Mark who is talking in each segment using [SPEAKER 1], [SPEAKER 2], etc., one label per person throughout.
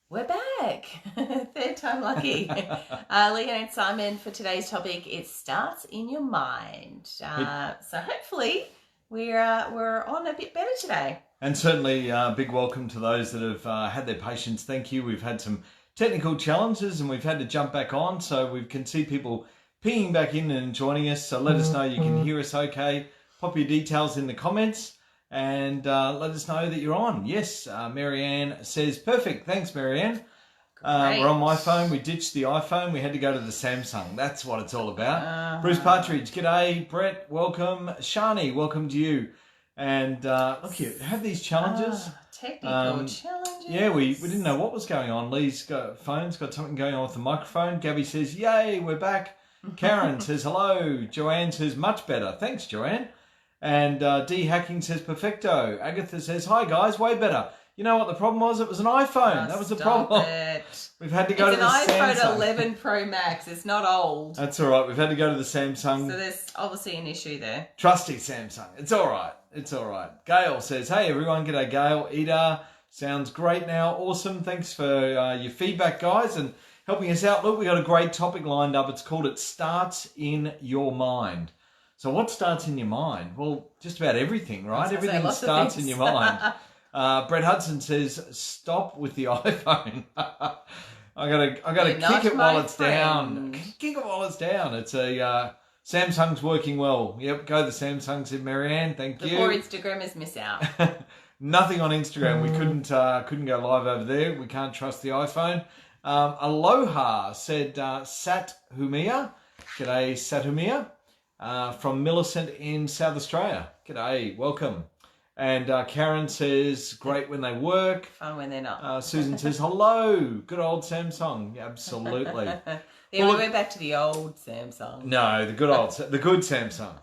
[SPEAKER 1] We're back. Third time lucky. Leanne and Simon, for today's topic, it starts in your mind. So hopefully we're on a bit better today.
[SPEAKER 2] And certainly big welcome to those that have had their patience. Thank you. We've had some technical challenges and we've had to jump back on. So we can see people pinging back in and joining us. So let us know you can hear us okay. Pop your details in the comments. And let us know that you're on. Yes, Marianne says, perfect. Thanks, Marianne. We're on my phone. We ditched the iPhone. We had to go to the Samsung. That's what it's all about. Bruce Partridge, g'day. Brett, welcome. Shani, welcome to you. And look, you have these challenges.
[SPEAKER 1] Technical challenges.
[SPEAKER 2] Yeah, we didn't know what was going on. Lee's got something going on with the microphone. Gabby says, yay, we're back. Karen says, hello. Joanne says, much better. Thanks, Joanne. And D Hacking says, perfecto. Agatha says, hi guys, way better. You know what the problem was? It was an iPhone. That was the problem. We've had to go to the Samsung.
[SPEAKER 1] It's an iPhone 11 Pro Max. It's not old.
[SPEAKER 2] That's all right. We've had to go to the Samsung.
[SPEAKER 1] So there's obviously an issue there.
[SPEAKER 2] Trusty Samsung. It's all right. It's all right. Gail says, hey everyone, g'day Gail. Ida, sounds great now. Awesome. Thanks for your feedback, guys, and helping us out. Look, we got a great topic lined up. It's called It Starts in Your Mind. So what starts in your mind? Well, just about everything, right? Everything starts in your mind. Brett Hudson says, stop with the iPhone. I gotta kick it while it's down. Kick it while it's down. It's a Samsung's working well. Yep, go the Samsung, said Marianne. Thank you.
[SPEAKER 1] The poor Instagrammers miss out.
[SPEAKER 2] Nothing on Instagram. We couldn't go live over there. We can't trust the iPhone. Aloha said Sat Humia. G'day, Sat Humia. From Millicent in South Australia. G'day, welcome. And Karen says, great when they work.
[SPEAKER 1] Fun when they're not.
[SPEAKER 2] Susan says, hello. Good old Samsung. Absolutely.
[SPEAKER 1] We went back to the old Samsung.
[SPEAKER 2] No, the good Samsung.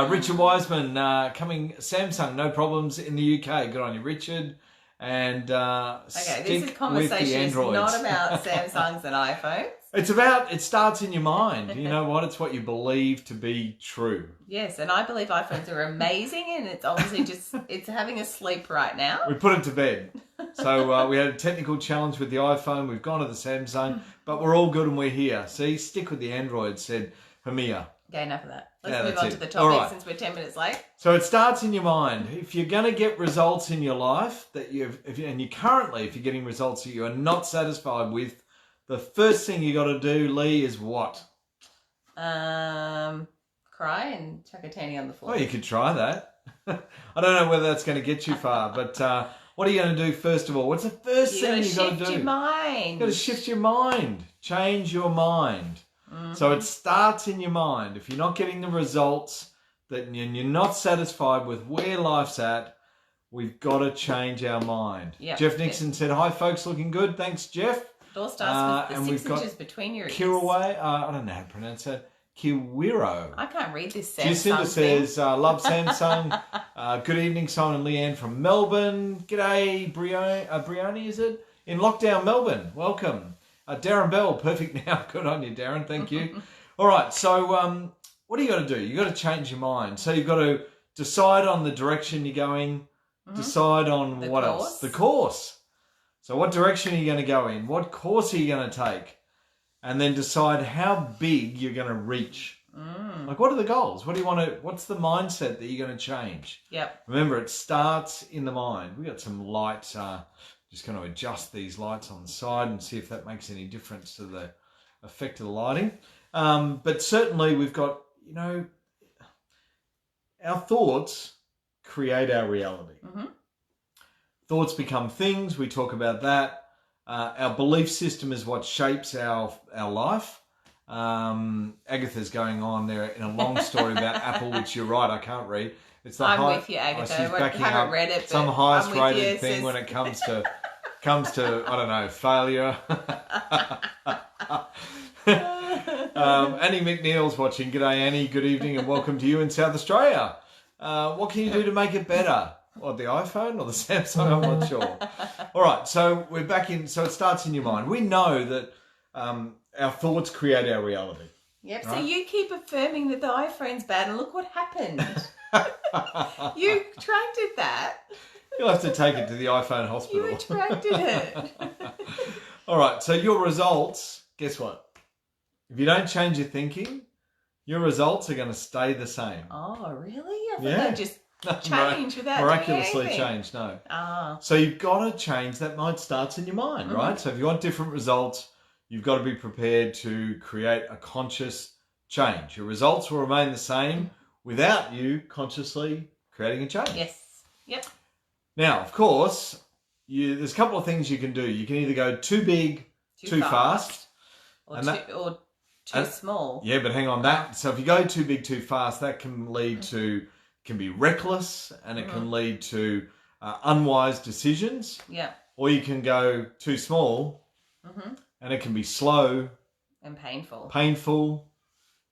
[SPEAKER 2] Richard Wiseman coming, Samsung, no problems in the UK. Good on you, Richard. And
[SPEAKER 1] okay, this conversation is not about Samsungs and iPhones.
[SPEAKER 2] It starts in your mind. You know what? It's what you believe to be true.
[SPEAKER 1] Yes, and I believe iPhones are amazing, and it's obviously it's having a sleep right now.
[SPEAKER 2] We put it to bed. So we had a technical challenge with the iPhone. We've gone to the Samsung, but we're all good and we're here. See, stick with the Android, said Hamia.
[SPEAKER 1] Okay, enough of that. Let's move on to the topic since we're 10 minutes late.
[SPEAKER 2] So it starts in your mind. If you're going to get results in your life if you're getting results that you are not satisfied with, the first thing you got to do, Lee, is what?
[SPEAKER 1] Cry and chuck a tanny on the floor.
[SPEAKER 2] Oh, you could try that. I don't know whether that's going to get you far, but what are you going to do first of all? What's the first thing you got to do?
[SPEAKER 1] Shift your mind.
[SPEAKER 2] You've got to shift your mind. Change your mind. So it starts in your mind. If you're not getting the results and you're not satisfied with where life's at, we've got to change our mind. Yep. Jeff Nixon said, hi folks, looking good. Thanks, Jeff.
[SPEAKER 1] It all starts with the 6 inches between your ears.
[SPEAKER 2] Kiraway, I don't know how to pronounce that. Kiwiro.
[SPEAKER 1] I can't read this Samsung
[SPEAKER 2] Jacinda says, love Samsung. Good evening, Simon and Leanne from Melbourne. G'day, Brioni, is it? In lockdown, Melbourne. Welcome. Darren Bell, perfect now. Good on you, Darren. Thank you. All right, so what do you got to do? You got to change your mind. So you've got to decide on the direction you're going, decide on what else? The course. So what direction are you going to go in? What course are you going to take? And then decide how big you're going to reach. Like, what are the goals? What do you want to? What's the mindset that you're going to change?
[SPEAKER 1] Yep.
[SPEAKER 2] Remember, it starts in the mind. We got some lights. Just going to adjust these lights on the side and see if that makes any difference to the effect of the lighting. But certainly we've got, our thoughts create our reality. Thoughts become things. We talk about that. Our belief system is what shapes our life. Agatha's going on there in a long story about Apple, which you're right, I can't read. It's the
[SPEAKER 1] with you, Agatha. I haven't read it.
[SPEAKER 2] Some highest rated thing when it comes to I don't know, failure. Annie McNeil's watching. G'day, Annie. Good evening and welcome to you in South Australia. What can you do to make it better? What, the iPhone or the Samsung? I'm not sure. All right, so we're back in. So it starts in your mind. We know that our thoughts create our reality.
[SPEAKER 1] Yep. Right? So you keep affirming that the iPhone's bad, and look what happened. You tried to that.
[SPEAKER 2] You'll have to take it to the iPhone
[SPEAKER 1] You
[SPEAKER 2] hospital.
[SPEAKER 1] attracted it.
[SPEAKER 2] All right, so your results, guess what? If you don't change your thinking, your results are going to stay the same.
[SPEAKER 1] Oh, really? I thought
[SPEAKER 2] Yeah.
[SPEAKER 1] they'd just change without
[SPEAKER 2] miraculously
[SPEAKER 1] doing anything.
[SPEAKER 2] change, no.
[SPEAKER 1] Ah.
[SPEAKER 2] So you've got to change that mind starts in your mind,
[SPEAKER 1] Mm-hmm.
[SPEAKER 2] right? So if you want different results, you've got to be prepared to create a conscious change. Your results will remain the same without you consciously creating a change.
[SPEAKER 1] Yes. Yep.
[SPEAKER 2] Now, of course, there's a couple of things you can do. You can either go too big, too fast.
[SPEAKER 1] Or
[SPEAKER 2] and
[SPEAKER 1] too small.
[SPEAKER 2] Yeah, but hang on that. So if you go too big, too fast, that can lead to, can be reckless, and it can lead to unwise decisions.
[SPEAKER 1] Yeah.
[SPEAKER 2] Or you can go too small, and it can be slow
[SPEAKER 1] And painful.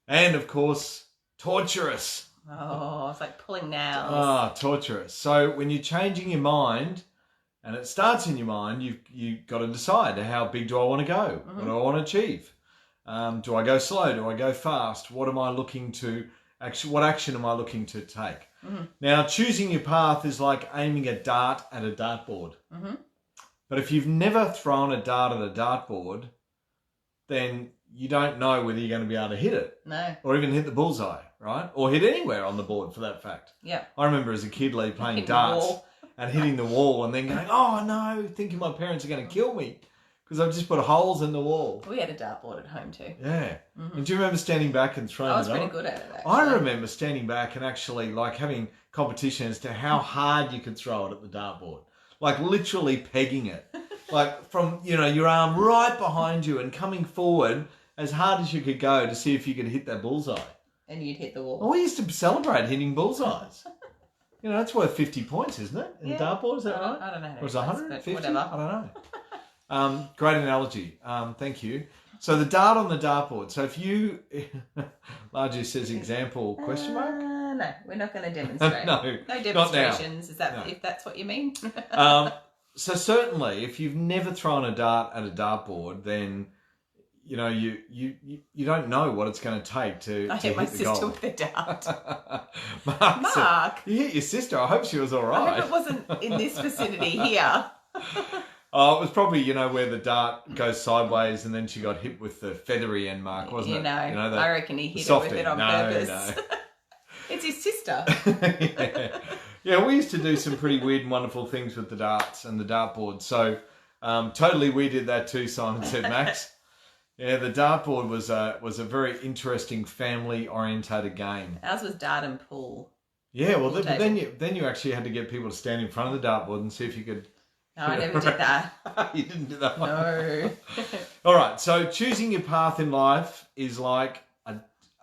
[SPEAKER 2] And of course, torturous.
[SPEAKER 1] Oh, it's like pulling nails.
[SPEAKER 2] Ah, torturous. So when you're changing your mind, and it starts in your mind, you've got to decide, how big do I want to go? What do I want to achieve? Do I go slow? Do I go fast? What am I looking to what action am I looking to take? Now, choosing your path is like aiming a dart at a dartboard. But if you've never thrown a dart at a dartboard, then you don't know whether you're going to be able to hit it.
[SPEAKER 1] No.
[SPEAKER 2] Or even hit the bullseye, right? Or hit anywhere on the board, for that fact.
[SPEAKER 1] Yeah.
[SPEAKER 2] I remember as a kid, Lee, playing
[SPEAKER 1] Hitting the
[SPEAKER 2] darts
[SPEAKER 1] wall.
[SPEAKER 2] and hitting the wall and then going, oh no, thinking my parents are going to kill me because I've just put holes in the wall.
[SPEAKER 1] We had a dartboard at home too.
[SPEAKER 2] Yeah. And do you remember standing back and throwing it
[SPEAKER 1] I was pretty
[SPEAKER 2] on?
[SPEAKER 1] good at it, actually.
[SPEAKER 2] I remember standing back and actually like having competition as to how hard you could throw it at the dartboard. Like literally pegging it. Like from, your arm right behind you and coming forward as hard as you could go to see if you could hit that bullseye.
[SPEAKER 1] And you'd hit the wall.
[SPEAKER 2] Well, we used to celebrate hitting bullseyes. That's worth 50 points, isn't it? In dartboard, is that right?
[SPEAKER 1] I don't know.
[SPEAKER 2] Or was it 150?
[SPEAKER 1] Whatever.
[SPEAKER 2] I don't know. Great analogy. Thank you. So the dart on the dartboard. So if you, largely says example, question mark?
[SPEAKER 1] No, we're not going to demonstrate.
[SPEAKER 2] No
[SPEAKER 1] demonstrations. Is that
[SPEAKER 2] No.
[SPEAKER 1] if that's what you mean?
[SPEAKER 2] So certainly, if you've never thrown a dart at a dartboard, then you don't know what it's going to take to
[SPEAKER 1] I
[SPEAKER 2] to
[SPEAKER 1] hit my
[SPEAKER 2] hit the
[SPEAKER 1] sister
[SPEAKER 2] goal.
[SPEAKER 1] with a dart.
[SPEAKER 2] Mark, you hit your sister. I hope she was all
[SPEAKER 1] I
[SPEAKER 2] right.
[SPEAKER 1] hope it wasn't in this vicinity here.
[SPEAKER 2] Oh, it was probably, where the dart goes sideways and then she got hit with the feathery end, Mark, wasn't it?
[SPEAKER 1] I reckon he hit her with it on purpose.
[SPEAKER 2] No.
[SPEAKER 1] It's his sister.
[SPEAKER 2] Yeah, we used to do some pretty weird and wonderful things with the darts and the dartboard. So totally we did that too, Simon said, Max. Yeah, the dartboard was a very interesting family-orientated game.
[SPEAKER 1] Ours was dart and pool.
[SPEAKER 2] Yeah, well, then you actually had to get people to stand in front of the dartboard and see if you could...
[SPEAKER 1] No, I never did that.
[SPEAKER 2] You didn't do that one?
[SPEAKER 1] No.
[SPEAKER 2] All right, so choosing your path in life is like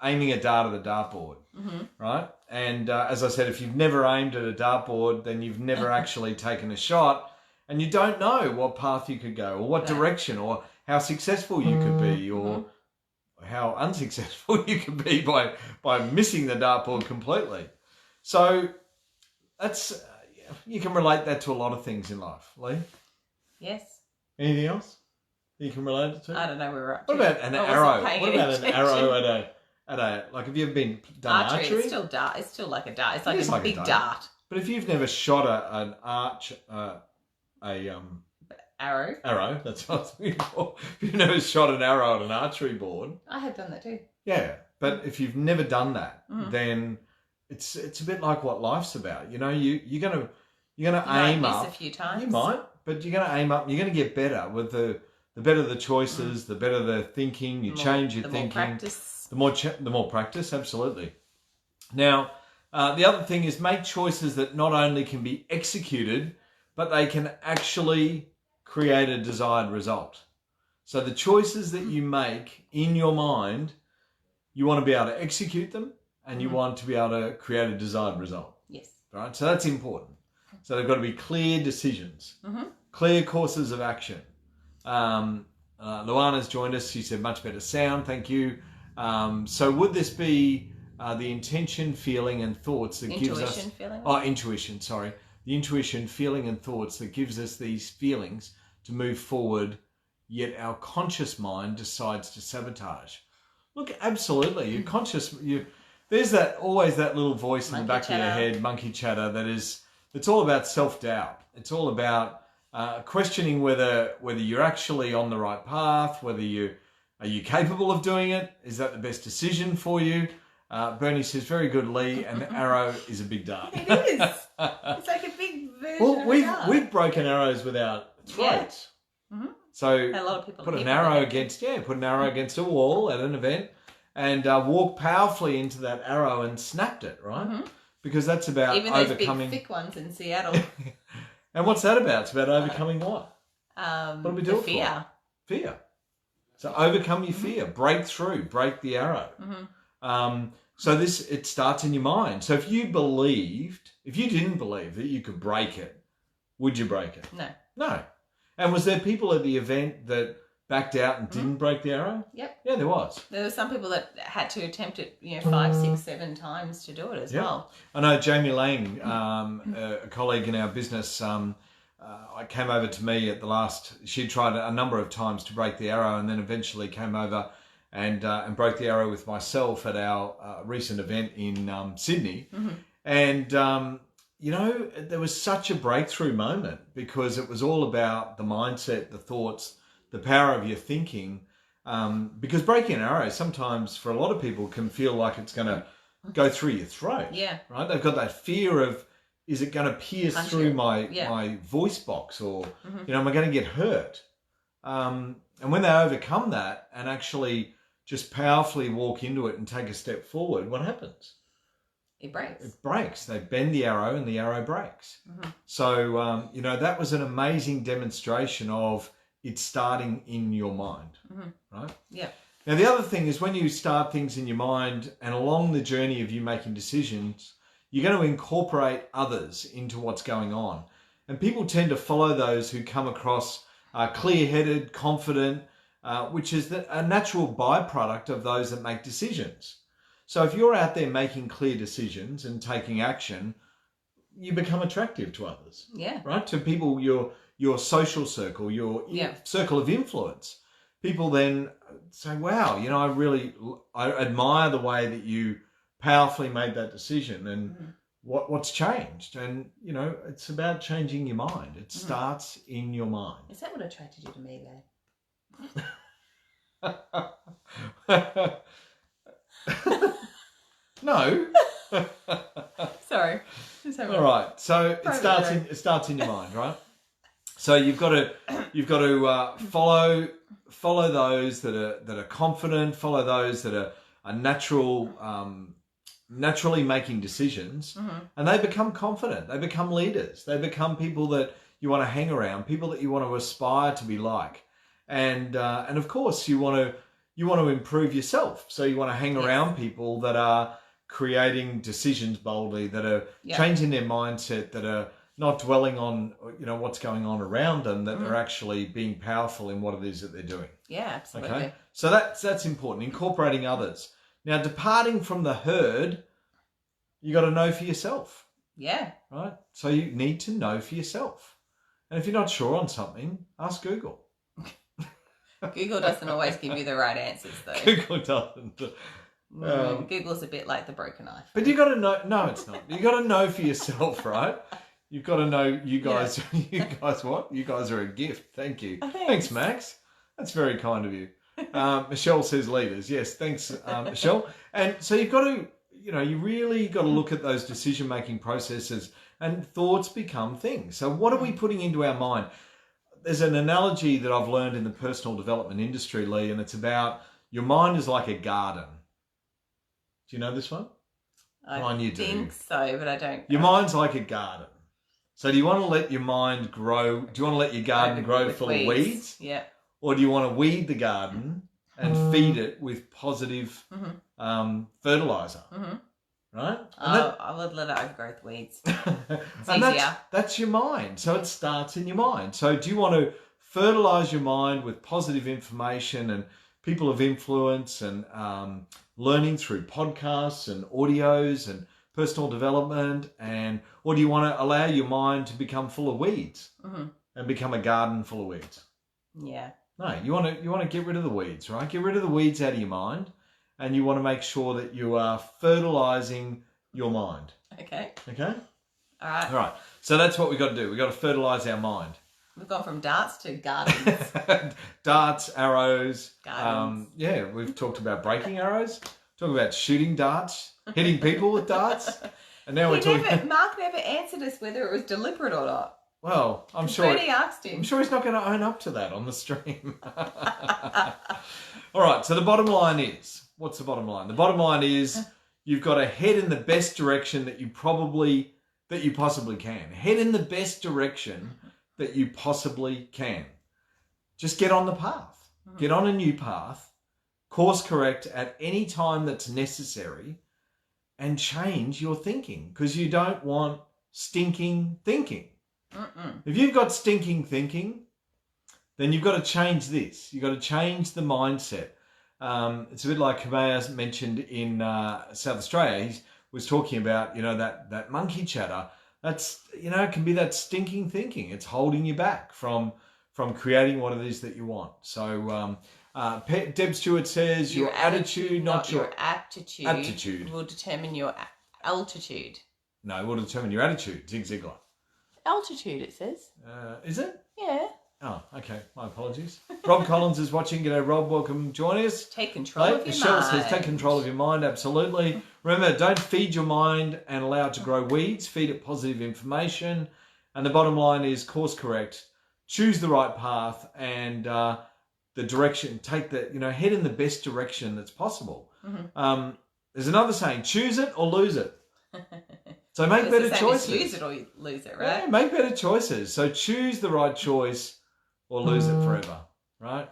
[SPEAKER 2] aiming a dart at a dartboard, right? And as I said, if you've never aimed at a dartboard, then you've never actually taken a shot, and you don't know what path you could go or what direction or how successful you could be or how unsuccessful you could be by missing the dartboard completely. So that's... you can relate that to a lot of things in life, Lee.
[SPEAKER 1] Yes.
[SPEAKER 2] Anything else you can relate it to?
[SPEAKER 1] I don't know where we're up to.
[SPEAKER 2] What about an arrow? What about an arrow at a like? Have you ever been done archery?
[SPEAKER 1] It's still dart. It's still like a dart. It's like
[SPEAKER 2] It is
[SPEAKER 1] a
[SPEAKER 2] like a
[SPEAKER 1] big
[SPEAKER 2] dart.
[SPEAKER 1] dart.
[SPEAKER 2] But if you've never shot an arrow, that's what I was thinking for. If you've never shot an arrow at an archery board,
[SPEAKER 1] I have done that too.
[SPEAKER 2] yeah. But if you've never done that, then it's a bit like what life's about. You're gonna aim
[SPEAKER 1] miss
[SPEAKER 2] up
[SPEAKER 1] a few times.
[SPEAKER 2] You might, but you're gonna aim up. You're gonna get better with the better the choices, the better the thinking. You change your thinking.
[SPEAKER 1] Practice.
[SPEAKER 2] The more practice, absolutely. Now, the other thing is make choices that not only can be executed, but they can actually create a desired result. So the choices that you make in your mind, you want to be able to execute them, and you want to be able to create a desired result.
[SPEAKER 1] Yes.
[SPEAKER 2] Right. So that's important. So they've got to be clear decisions, clear courses of action. Luana's joined us. She said, much better sound. Thank you. So would this be the intention, feeling and thoughts that gives us...
[SPEAKER 1] Intuition, feeling?
[SPEAKER 2] Oh, intuition, sorry. The intuition, feeling and thoughts that gives us these feelings to move forward, yet our conscious mind decides to sabotage. Look, absolutely. Your conscious... There's always that little voice in the back of your head, monkey chatter, that is it's all about self-doubt. It's all about questioning whether you're actually on the right path, are you capable of doing it? Is that the best decision for you? Bernie says, very good, Lee, and the arrow is a big dart.
[SPEAKER 1] It is. It's like a big version
[SPEAKER 2] Well,
[SPEAKER 1] of a dart.
[SPEAKER 2] we've broken arrows with our throats.
[SPEAKER 1] Yeah. Mm-hmm.
[SPEAKER 2] So
[SPEAKER 1] a lot of people
[SPEAKER 2] put an arrow against a wall at an event and walk powerfully into that arrow and snapped it, right? Mm-hmm. Because that's about
[SPEAKER 1] even those
[SPEAKER 2] overcoming...
[SPEAKER 1] big thick ones in Seattle.
[SPEAKER 2] And what's that about? It's about overcoming what? What do we do it
[SPEAKER 1] fear.
[SPEAKER 2] For? Fear. So overcome your fear, break through, break the arrow. Mm-hmm. So it starts in your mind. So if you didn't believe that you could break it, would you break it?
[SPEAKER 1] No.
[SPEAKER 2] No. And was there people at the event that backed out and didn't break the arrow?
[SPEAKER 1] Yep.
[SPEAKER 2] Yeah, there was.
[SPEAKER 1] There were some people that had to attempt it, 5, 6, 7 times to do it as well.
[SPEAKER 2] I know Jamie Lang, a colleague in our business, came over to me at the last. She tried a number of times to break the arrow, and then eventually came over and broke the arrow with myself at our recent event in Sydney. Mm-hmm. And there was such a breakthrough moment because it was all about the mindset, the thoughts, the power of your thinking. Because breaking an arrow sometimes for a lot of people can feel like it's going to go through your throat.
[SPEAKER 1] Yeah.
[SPEAKER 2] Right? They've got that fear of, is it going to pierce through my voice box or, am I going to get hurt? And when they overcome that and actually just powerfully walk into it and take a step forward, what happens?
[SPEAKER 1] It breaks. It
[SPEAKER 2] breaks. They bend the arrow and the arrow breaks. Mm-hmm. So, that was an amazing demonstration of it starting in your mind, right? Yeah. Now, the other thing is when you start things in your mind and along the journey of you making decisions, you're going to incorporate others into what's going on. And people tend to follow those who come across clear-headed, confident, which is a natural byproduct of those that make decisions. So if you're out there making clear decisions and taking action, you become attractive to others. Yeah. Right? To people, your social circle, your circle of influence. People then say, wow, I admire the way that you powerfully made that decision and what's changed. And, it's about changing your mind. It starts in your mind.
[SPEAKER 1] Is that what attracted you to me,
[SPEAKER 2] Lou? No.
[SPEAKER 1] Sorry.
[SPEAKER 2] All right. So it starts in your mind, right? So you've got to follow those that are confident, follow those that are naturally making decisions, and they become confident. They become leaders. They become people that you want to hang around, people that you want to aspire to be like, and of course you want to improve yourself. So you want to hang around people that are creating decisions boldly, that are changing their mindset, that are not dwelling on what's going on around them, that they're actually being powerful in what it is that they're doing.
[SPEAKER 1] Yeah, absolutely.
[SPEAKER 2] Okay? So that's important, incorporating others. Now, departing from the herd, you got to know for yourself.
[SPEAKER 1] Yeah.
[SPEAKER 2] Right? So you need to know for yourself. And if you're not sure on something, ask Google.
[SPEAKER 1] Google doesn't always give you the right answers, though.
[SPEAKER 2] Google doesn't.
[SPEAKER 1] Google's a bit like the broken knife.
[SPEAKER 2] But you got to know. No, it's not. You got to know for yourself, right? You've got to know. You guys. You guys. What? You guys are a gift. Thank you. Thanks, Max. That's very kind of you. Michelle says leaders. Yes, thanks, Michelle. And so you've got to. You really got to look at those decision-making processes, and thoughts become things. So what are we putting into our mind? There's an analogy that I've learned in the personal development industry, Lee, and it's about your mind is like a garden. Do you know this one?
[SPEAKER 1] I think so, but I don't.
[SPEAKER 2] Your mind's like a garden. So do you want to let your mind grow? Do you want to let your garden grow full of weeds?
[SPEAKER 1] Yeah.
[SPEAKER 2] Or do you want to weed the garden and feed it with positive fertilizer? Right?
[SPEAKER 1] I would let it overgrow with weeds. It's
[SPEAKER 2] and
[SPEAKER 1] easier.
[SPEAKER 2] That's your mind. So it starts in your mind. So do you want to fertilize your mind with positive information and people of influence and learning through podcasts and audios and personal development, or do you want to allow your mind to become full of weeds and become a garden full of weeds?
[SPEAKER 1] Yeah.
[SPEAKER 2] No, you want to get rid of the weeds, right? Get rid of the weeds out of your mind, and you want to make sure that you are fertilizing your mind.
[SPEAKER 1] Okay.
[SPEAKER 2] Okay?
[SPEAKER 1] All right.
[SPEAKER 2] All right. So that's what we got to do. We got to fertilise our mind.
[SPEAKER 1] We've gone from darts to gardens.
[SPEAKER 2] Darts, arrows.
[SPEAKER 1] Gardens.
[SPEAKER 2] Yeah, we've talked about breaking arrows. Talking about shooting darts, hitting people with darts. And now we're talking...
[SPEAKER 1] Mark never answered us whether it was deliberate or not.
[SPEAKER 2] Well, I'm sure...
[SPEAKER 1] Bernie asked him.
[SPEAKER 2] I'm sure he's not going to own up to that on the stream. All right, so the bottom line is... What's the bottom line? The bottom line is you've got to head in the best direction that you possibly can. Head in the best direction that you possibly can. Just get on the path. Get on a new path. Course correct at any time that's necessary and change your thinking, because you don't want stinking thinking. If you've got stinking thinking, then you've got to change this. You've got to change the mindset. It's a bit like Kamea mentioned in South Australia. He was talking about, that monkey chatter. That's, it can be that stinking thinking. It's holding you back from creating what it is that you want. So Deb Stewart says your attitude, not your aptitude,
[SPEAKER 1] will determine your altitude.
[SPEAKER 2] No, it will determine your attitude. Zig Ziglar.
[SPEAKER 1] Altitude, it says.
[SPEAKER 2] Is it?
[SPEAKER 1] Yeah.
[SPEAKER 2] Oh, okay. My apologies. Rob Collins is watching. G'day, Rob. Welcome. Join us.
[SPEAKER 1] Take control of your
[SPEAKER 2] Michelle
[SPEAKER 1] mind.
[SPEAKER 2] says, take control of your mind. Absolutely. Remember, don't feed your mind and allow it to grow weeds. Feed it positive information. And the bottom line is course correct. Choose the right path and the direction. Take the, head in the best direction that's possible. There's another saying, choose it or lose it. So make better choices.
[SPEAKER 1] Choose it or lose it, right?
[SPEAKER 2] Yeah, make better choices. So choose the right choice or lose it forever, right?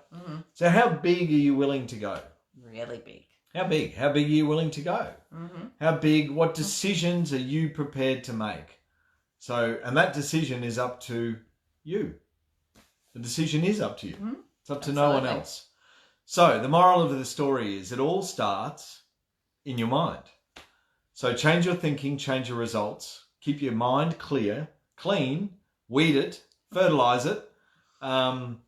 [SPEAKER 2] So how big are you willing to go?
[SPEAKER 1] Really big.
[SPEAKER 2] How big? How big are you willing to go? How big? What decisions are you prepared to make? So, and that decision is up to you. The decision is up to you. It's up to no one else. So the moral of the story is it all starts in your mind. So change your thinking, change your results. Keep your mind clear, clean, weed it, fertilise it. Learn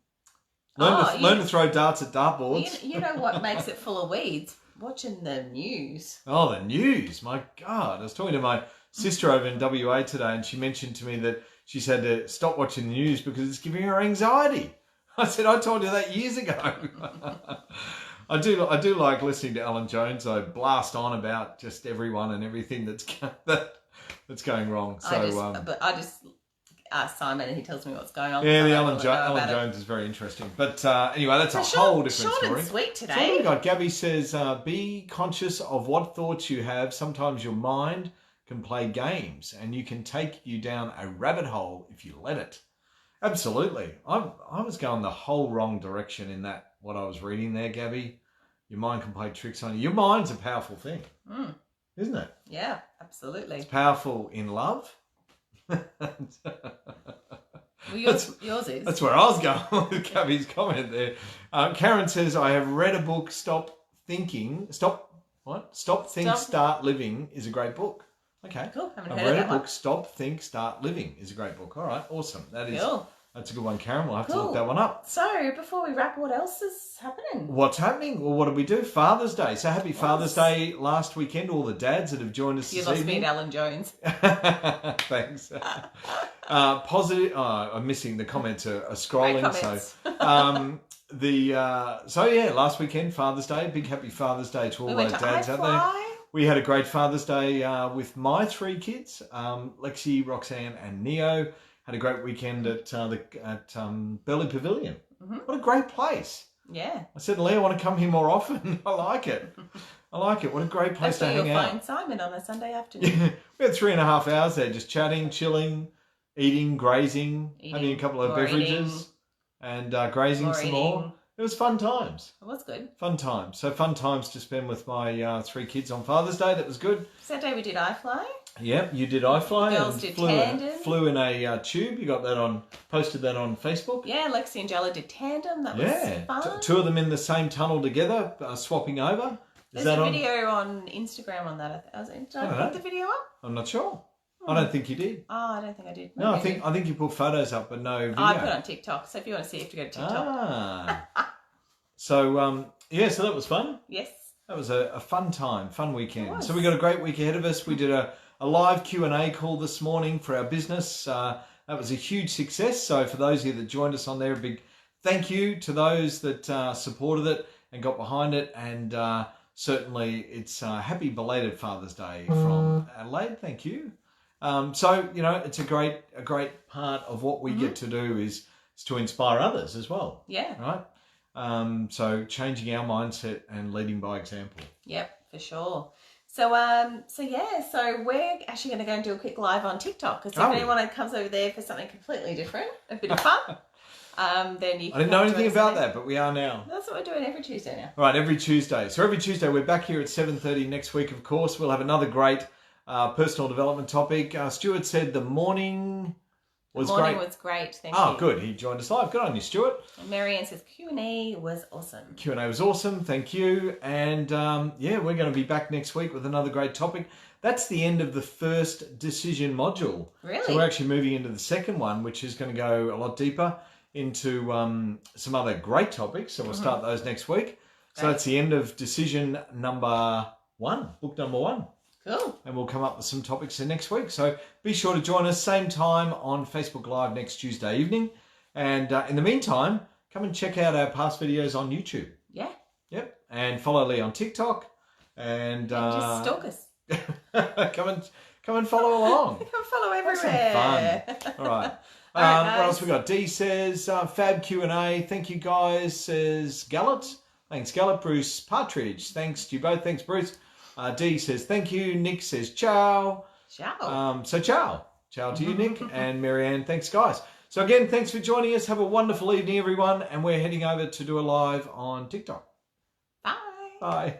[SPEAKER 2] to throw darts at dartboards.
[SPEAKER 1] You know what makes it full of weeds? Watching the news.
[SPEAKER 2] Oh, the news. My God. I was talking to my sister over in WA today and she mentioned to me that she's had to stop watching the news because it's giving her anxiety. I said, I told you that years ago. I do like listening to Alan Jones. I blast on about just everyone and everything that's going wrong. So
[SPEAKER 1] I just ask Simon and he tells me what's going on.
[SPEAKER 2] Yeah, the Alan Jones is very interesting. But anyway, that's a whole different story.
[SPEAKER 1] Short and sweet today.
[SPEAKER 2] So what we got? Gabby says, be conscious of what thoughts you have. Sometimes your mind can play games and you can take you down a rabbit hole if you let it. Absolutely. I was going the whole wrong direction in that, what I was reading there, Gabby. Your mind can play tricks on you. Your mind's a powerful thing, isn't it?
[SPEAKER 1] Yeah, absolutely.
[SPEAKER 2] It's powerful in love.
[SPEAKER 1] Well, yours is.
[SPEAKER 2] That's where I was going with Gabby's comment there. Karen says, I have read a book, Stop, Think, Start Living is a great book. Okay.
[SPEAKER 1] Cool.
[SPEAKER 2] I've read a book, Stop, Think, Start Living is a great book. All right. Awesome. That's a good one, Karen. We'll have to look that one up.
[SPEAKER 1] So, before we wrap, what else is happening?
[SPEAKER 2] What's happening? Well, what did we do? Father's Day. So, happy Father's Day last weekend. All the dads that have joined us this evening. You lost me at Alan Jones. Thanks. Positive. I'm missing the comments are scrolling. So, last weekend, Father's Day. Big happy Father's Day to all those dads out there. We had a great Father's Day with my three kids, Lexi, Roxanne, and Neo. Had a great weekend at Burleigh Pavilion. What a great place. Yeah. I said, Leah, I want to come here more often. I like it. What a great place to hang out. You'll find Simon on a Sunday afternoon. We had 3.5 hours there just chatting, chilling, eating, grazing, having a couple of beverages and grazing some more. It was fun times. It was good. Fun times. So fun times to spend with my three kids on Father's Day. That was good. Saturday we did iFly. Yep, you did iFly.
[SPEAKER 1] Girls did tandem.
[SPEAKER 2] Flew in a tube. You got that posted that on Facebook. Yeah, Lexi and Jella did tandem. That was fun. Two of them in the same tunnel together, swapping over. There's a video on Instagram on that. Did I put the video up? I'm not sure. I don't think you did. Oh, I don't think I did. No, I think you put photos up, but no video. I put it on TikTok. So if you want to see, you have to go to TikTok. So that was fun. Yes. That was a fun time, fun weekend. So we got a great week ahead of us. We did a a live Q&A call this morning for our business. That was a huge success. So for those of you that joined us on there, a big thank you to those that supported it and got behind it. And certainly it's happy belated Father's Day from Adelaide. Thank you. So, you know, it's a great part of what we get to do is to inspire others as well.
[SPEAKER 1] Yeah.
[SPEAKER 2] Right? So changing our mindset and leading by example.
[SPEAKER 1] Yep, for sure. So we're actually going to go and do a quick live on TikTok. Because if anyone comes over there for something completely different, a bit of fun, then you can.
[SPEAKER 2] I didn't know anything about that, but we are now.
[SPEAKER 1] That's what we're doing every Tuesday now.
[SPEAKER 2] Right, every Tuesday. So every Tuesday we're back here at 7:30 next week, of course. We'll have another great personal development topic. Stuart said the morning was great.
[SPEAKER 1] Was great, thank you.
[SPEAKER 2] Oh, good. He joined us live. Good on you, Stuart.
[SPEAKER 1] And Marianne says Q&A was awesome.
[SPEAKER 2] Q&A was awesome. Thank you. And we're going to be back next week with another great topic. That's the end of the first decision module.
[SPEAKER 1] Really?
[SPEAKER 2] So we're actually moving into the second one, which is going to go a lot deeper into some other great topics. So we'll start those next week. So that's the end of decision number 1, book number 1.
[SPEAKER 1] Cool.
[SPEAKER 2] And we'll come up with some topics in next week. So be sure to join us same time on Facebook Live next Tuesday evening. And in the meantime, come and check out our past videos on YouTube.
[SPEAKER 1] Yeah.
[SPEAKER 2] Yep. And follow Lee on TikTok. And
[SPEAKER 1] just stalk us.
[SPEAKER 2] come and follow along.
[SPEAKER 1] Come follow everywhere.
[SPEAKER 2] Have some fun. All right.
[SPEAKER 1] All right,
[SPEAKER 2] what else we got? D says, fab Q&A. Thank you, guys, says Gallet. Thanks, Gallet. Bruce Partridge. Thanks to you both. Thanks, Bruce. D says, thank you. Nick says, ciao.
[SPEAKER 1] Ciao.
[SPEAKER 2] So ciao. Ciao to you, Nick. And Marianne, thanks, guys. So again, thanks for joining us. Have a wonderful evening, everyone. And we're heading over to do a live on TikTok.
[SPEAKER 1] Bye.
[SPEAKER 2] Bye.